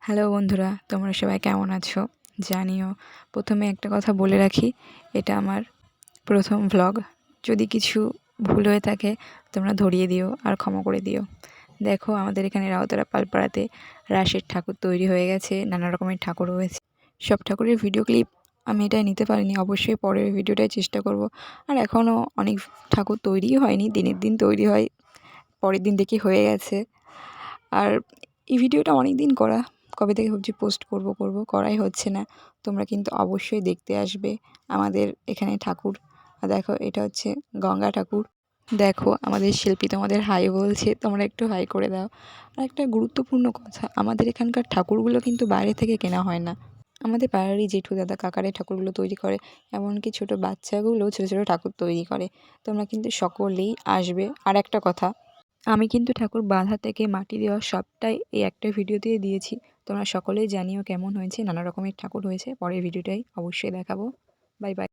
Hello বন্ধুরা, তোমরা সবাই কেমন আছো জানিও। প্রথমে একটা কথা বলে রাখি, এটা আমার প্রথম ভ্লগ। যদি কিছু ভুল হয়ে থাকে তোমরা ধরিয়ে দিও আর ক্ষমা করে দিও। দেখো, আমাদের এখানে রাউতারা পালপাড়াতে রাসের ঠাকুর তৈরি হয়ে গেছে, নানা রকমের ঠাকুর রয়েছে। সব ঠাকুরের ভিডিও ক্লিপ আমি এটাই নিতে পারিনি, অবশ্যই পরের ভিডিওটাই চেষ্টা করব। আর এখনও অনেক ঠাকুর তৈরিই হয়নি, দিনের দিন তৈরি হয়, পরের দিন দেখি হয়ে গেছে। আর এই ভিডিওটা অনেক দিন করা, কবে থেকে ভাবছি পোস্ট করব করাই হচ্ছে না। তোমরা কিন্তু অবশ্যই দেখতে আসবে আমাদের এখানে ঠাকুর। আর দেখো, এটা হচ্ছে গঙ্গা ঠাকুর। দেখো, আমাদের শিল্পী তোমাদের হাই বলছে, তোমরা একটু হাই করে দাও। আর একটা গুরুত্বপূর্ণ কথা, আমাদের এখানকার ঠাকুরগুলো কিন্তু বাইরে থেকে কেনা হয় না, আমাদের পাড়ারই জেঠু দাদা কাকারে ঠাকুরগুলো তৈরি করে। এমনকি ছোটো বাচ্চাগুলো ছোটো ছোটো ঠাকুর তৈরি করে। তোমরা কিন্তু সকলেই আসবে। আর একটা কথা, আমি কিন্তু ঠাকুর বাঁধা থেকে মাটি দেওয়া সবটাই এই একটা ভিডিওতেই দিয়েছি। তোমরা সকলেই জানিও কেমন হয়েছে। নানা রকমের ঠাকুর হয়েছে, পরের ভিডিওটাই অবশ্যই দেখাবো। Bye bye.